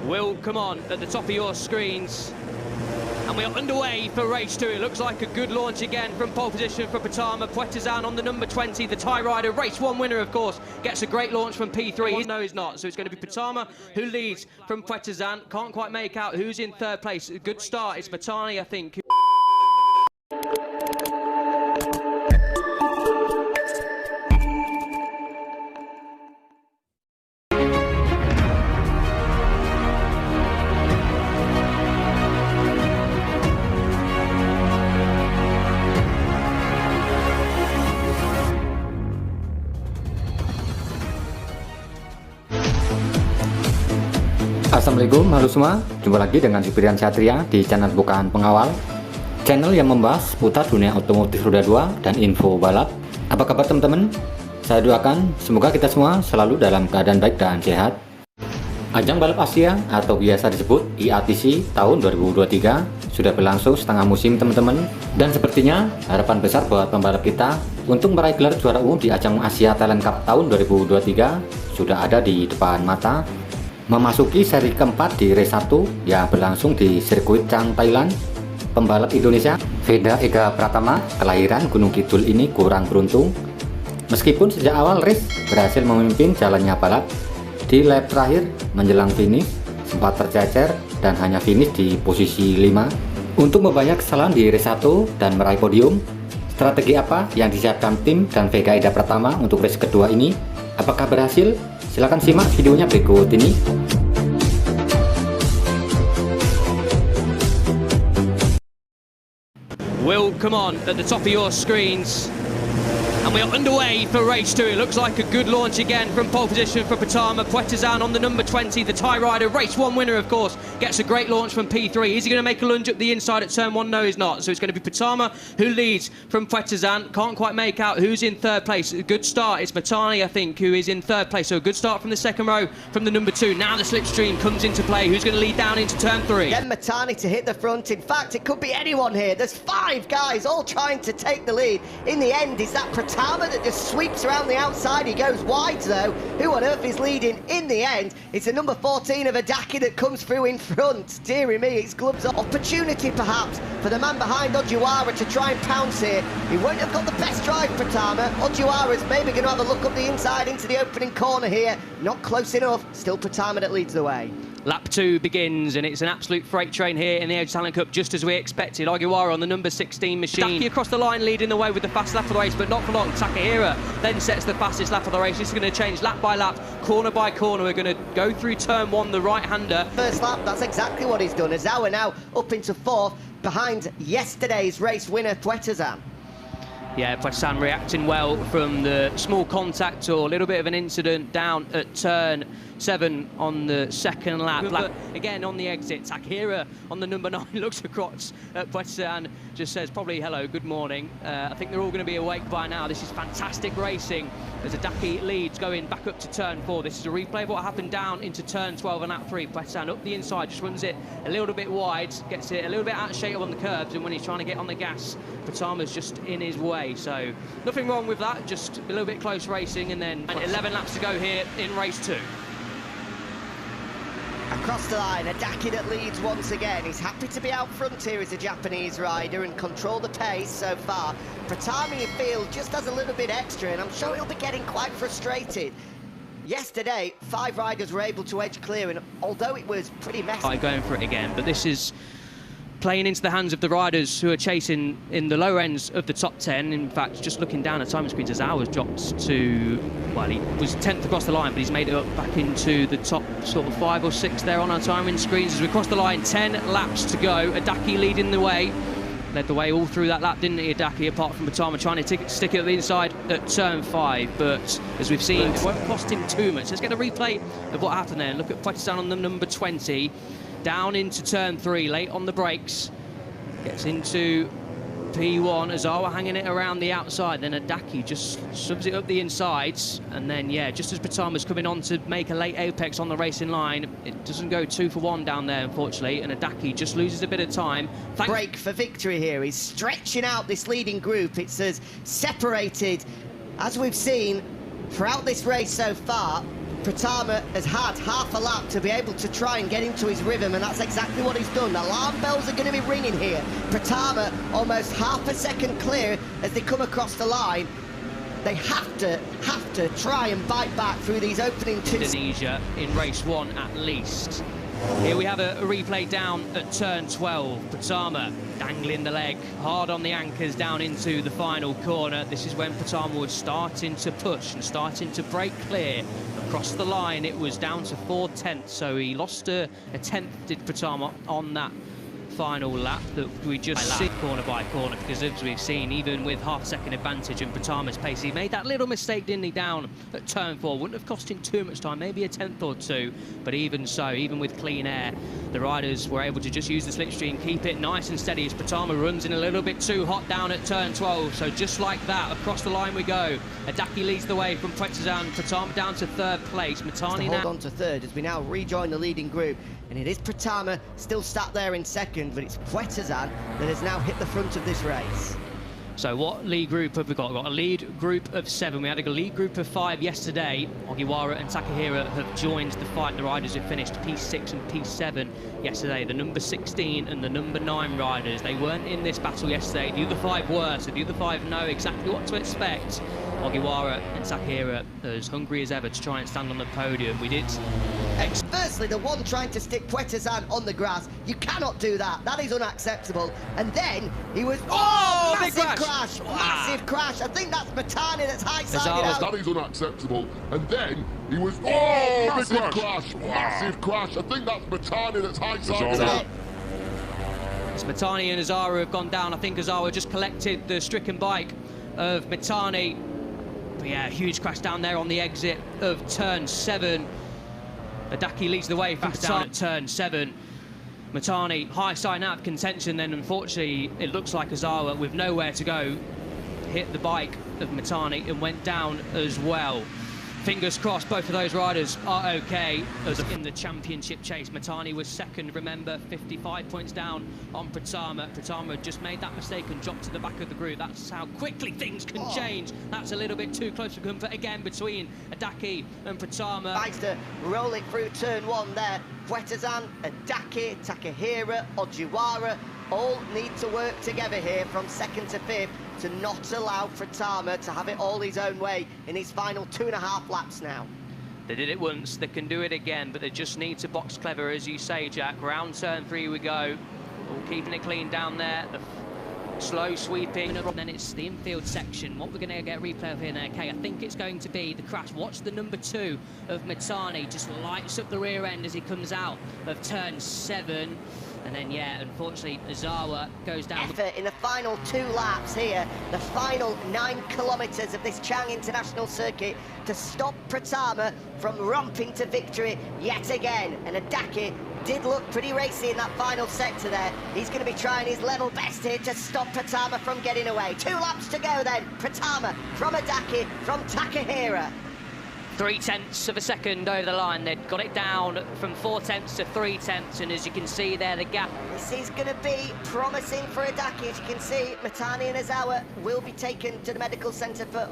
will come on at the top of your screens. And we are underway for race 2. It looks like a good launch again from pole position for Pratama. Puetazan on the number 20, the Thai rider, race 1 winner, of course, gets a great launch from P3. No, he's not. So it's going to be Pratama who leads from Puetazan. Can't quite make out who's in third place. A good start. It's Matani, I think. Assalamualaikum, halo semua. Jumpa lagi dengan Buriram Satria di channel Bukan Pengawal, channel yang membahas seputar dunia otomotif roda 2 dan info balap. Apa kabar teman-teman? Saya doakan semoga kita semua selalu dalam keadaan baik dan sehat. Ajang balap Asia atau biasa disebut IATC tahun 2023 sudah berlangsung setengah musim teman-teman, dan sepertinya harapan besar buat pembalap kita untuk meraih gelar juara umum di ajang Asia Thailand Cup tahun 2023 sudah ada di depan mata. Memasuki seri keempat di race 1 yang berlangsung di sirkuit Thailand, pembalap Indonesia Veda Ega Pratama kelahiran Gunung Kidul ini kurang beruntung. Meskipun sejak awal race berhasil memimpin jalannya balap, di lap terakhir menjelang finish sempat tercecer dan hanya finish di posisi 5. Untuk membayar kesalahan di race 1 dan meraih podium, strategi apa yang disiapkan tim dan Veda Ega Pratama untuk race kedua ini? Apakah berhasil? Silahkan simak videonya berikut ini. Will come on at the top of your screens. And we are underway for race 2. It looks like a good launch again from pole position for Pratama. Puetazan on the number 20, the Thai rider, race 1 winner, of course, gets a great launch from P3. Is he going to make a lunge up the inside at turn 1? No, he's not. So it's going to be Pratama who leads from Puetazan. Can't quite make out who's in third place. A good start. It's Matani, I think, who is in third place. So a good start from the second row from the number 2. Now the slipstream comes into play. Who's going to lead down into turn 3? Again, Matani to hit the front. In fact, it could be anyone here. There's 5 guys all trying to take the lead. In the end, is that Pratama that just sweeps around the outside. He goes wide though. Who on earth is leading in the end? It's the number 14 of Adaki that comes through in front. Deary me, it's gloves off. Opportunity perhaps for the man behind Ojiwara to try and pounce here. He won't have got the best drive, Pratama. Ojiwara's maybe going to have a look up the inside into the opening corner here. Not close enough. Still Pratama that leads the way. Lap 2 begins, and it's an absolute freight train here in the Ajaib Talent Cup, just as we expected. Ogiwara on the number 16 machine. Daki across the line, leading the way with the fast lap of the race, but not for long. Takahira then sets the fastest lap of the race. This is going to change lap by lap, corner by corner. We're going to go through turn 1, the right-hander. First lap, that's exactly what he's done. Azawa now up into 4th, behind yesterday's race winner, Puetazan. Yeah, Puetazan reacting well from the small contact or a little bit of an incident down at turn 7 on the second lap. Again on the exit, Takahira on the number 9 looks across at Puetazan, just says probably hello, good morning. I think they're all going to be awake by now. This is fantastic racing as Adaki leads going back up to turn 4. This is a replay of what happened down into turn 12 and lap 3. Puetazan up the inside, just runs it a little bit wide, gets it a little bit out of shape on the curbs, and when he's trying to get on the gas, Pratama's just in his way. So nothing wrong with that, just a little bit close racing, and then 11 laps to go here in race 2. Across the line, Adaki that leads once again. He's happy to be out front here as a Japanese rider and control the pace so far. Pratama, you feel, just has a little bit extra, and I'm sure he'll be getting quite frustrated. Yesterday, 5 riders were able to edge clear, and although it was pretty messy... Going for it again, but this is playing into the hands of the riders who are chasing in the lower ends of the top 10. In fact, just looking down at time screens, Azawa's dropped to, well, he was 10th across the line, but he's made it up back into the top sort of 5 or 6 there on our timing screens. As we cross the line, 10 laps to go. Adaki leading the way. Led the way all through that lap, didn't he, Adaki, apart from Pratama trying to stick it at the inside at turn 5. But as we've seen, it won't cost him too much. Let's get a replay of what happened there. Look at Puetazan on the number 20. Down into turn 3, late on the brakes. Gets into P1, Azawa hanging it around the outside, then Adaki just subs it up the insides, and then, yeah, just as Pratama's coming on to make a late apex on the racing line, it doesn't go 2 for 1 down there, unfortunately, and Adaki just loses a bit of time. Break for victory here. He's stretching out this leading group. It's as separated as we've seen throughout this race so far. Pratama has had half a lap to be able to try and get into his rhythm, and that's exactly what he's done. Alarm bells are going to be ringing here. Pratama almost half a second clear as they come across the line. They have to try and bite back through these opening two. Indonesia in race 1 at least. Here we have a replay down at turn 12. Pratama dangling the leg hard on the anchors down into the final corner. This is when Pratama was starting to push and starting to break clear. Across the line, it was down to 4/10, so he lost a tenth, did Pratama, on that final lap that we just see corner by corner, because as we've seen, even with half a second advantage and Pratama's pace, he made that little mistake, didn't he, down at turn 4. Wouldn't have cost him too much time, maybe a tenth or two, but even so, even with clean air, the riders were able to just use the slipstream, keep it nice and steady as Pratama runs in a little bit too hot down at turn 12. So just like that, across the line we go. Adaki leads the way from Pratama, Pratama down to 3rd place. Matani hold on to 3rd as we now rejoin the leading group, and it is Pratama still sat there in 2nd, but it's Pratama that has now hit the front of this race. So what lead group have we got? We've got a lead group of 7. We had a lead group of 5 yesterday. Ogiwara and Takahira have joined the fight. The riders have finished P6 and P7 yesterday. The number 16 and the number 9 riders, they weren't in this battle yesterday. The other 5 were, so the other 5 know exactly what to expect. Ogiwara and Takahira as hungry as ever to try and stand on the podium. We did... Firstly, the one trying to stick Pratama on the grass, you cannot do that. That is unacceptable. And then he was... Oh, massive big crash! Wow. Massive crash. I think that's Matani that's high-sided out. That is unacceptable. And then he was... Oh, massive crash! Massive crash. I think that's Matani that's high-sided out. As Matani and Azara have gone down, I think Azara just collected the stricken bike of Matani. But yeah, huge crash down there on the exit of turn 7. Adaki leads the way fast down at turn 7. Matani high side out of contention, then unfortunately it looks like Azara with nowhere to go hit the bike of Matani and went down as well. Fingers crossed both of those riders are okay as in the championship chase. Matani was 2nd, remember, 55 points down on Pratama. Pratama had just made that mistake and dropped to the back of the group. That's how quickly things can change. That's a little bit too close for comfort again between Adaki and Pratama. Tries to roll it through turn 1 there. Pratama, Adaki, Takahira, Ogiwara all need to work together here from 2nd to 5th to not allow Pratama to have it all his own way in his final 2.5 laps now. They did it once, they can do it again, but they just need to box clever, as you say, Jack. Round turn 3 we go. All keeping it clean down there. The slow sweeping, and then it's the infield section. What we're going to get a replay of here now, okay, I think it's going to be the crash. Watch the number 2 of Matani, just lights up the rear end as he comes out of turn 7. And then, yeah, unfortunately, Azara goes down. Effort in the final 2 laps here, the final 9 kilometres of this Chang International Circuit to stop Pratama from romping to victory yet again. And Adaki did look pretty racy in that final sector there. He's going to be trying his level best here to stop Pratama from getting away. 2 laps to go then. Pratama from Adaki, from Takahira. 0.3 of a second over the line. They'd got it down from 0.4 to 0.3, and as you can see there, the gap. This is going to be promising for Adaki. As you can see, Matani and Azawa will be taken to the medical centre for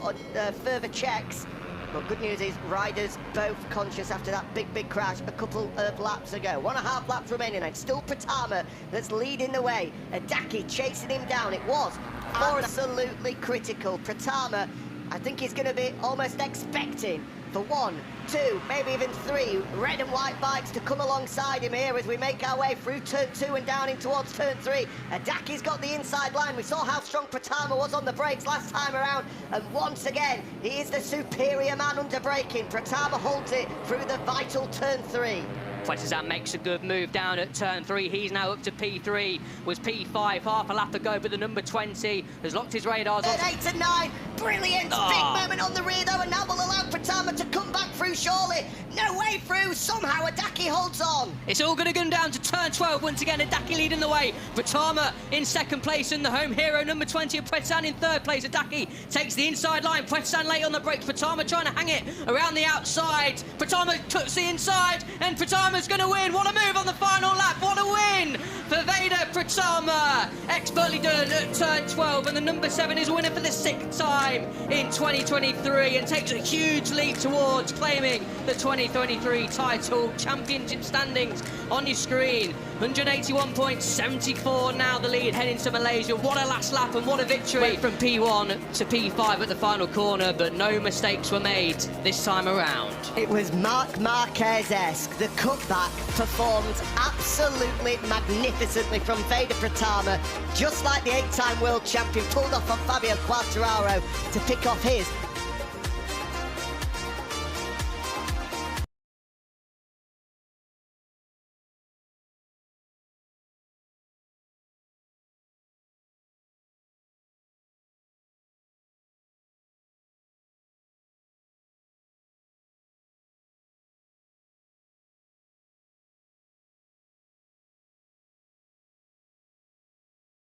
further checks. But good news is, riders both conscious after that big crash a couple of laps ago. 1.5 laps remaining, and still Pratama that's leading the way. Adaki chasing him down. It was absolutely critical. Pratama, I think he's going to be almost expecting for 1, 2, maybe even 3 red and white bikes to come alongside him here as we make our way through turn 2 and down in towards turn 3. Adaki's got the inside line. We saw how strong Pratama was on the brakes last time around, and once again, he is the superior man under braking. Pratama holds it through the vital turn 3. Pratama makes a good move down at turn 3. He's now up to P3, was P5 half a lap ago, but the number 20 has locked his radars on. 8 and 9, brilliant! Big moment on the rear though, and now will allow Pratama to come back through surely. No way through, somehow Adaki holds on. It's all going to come down to turn 12 once again. Adaki leading the way. Pratama in 2nd place, and the home hero number 20 of Pratama in 3rd place. Adaki takes the inside line. Pratama late on the brakes. Pratama trying to hang it around the outside. Pratama cuts the inside, and Pratama's going to win. What a move on the final lap. What a win for Veda Pratama, expertly done at turn 12, and the number 7 is winner for the 6th time in 2023 and takes a huge leap towards claiming the 2023 title. Championship standings on your screen. 181.74 now the lead heading to Malaysia. What a last lap and what a victory. Went from P1 to P5 at the final corner, but no mistakes were made this time around. It was Marc Marquez-esque. The cutback performed absolutely magnificently from Veda Pratama, just like the 8-time world champion pulled off on Fabio Quartararo to pick off his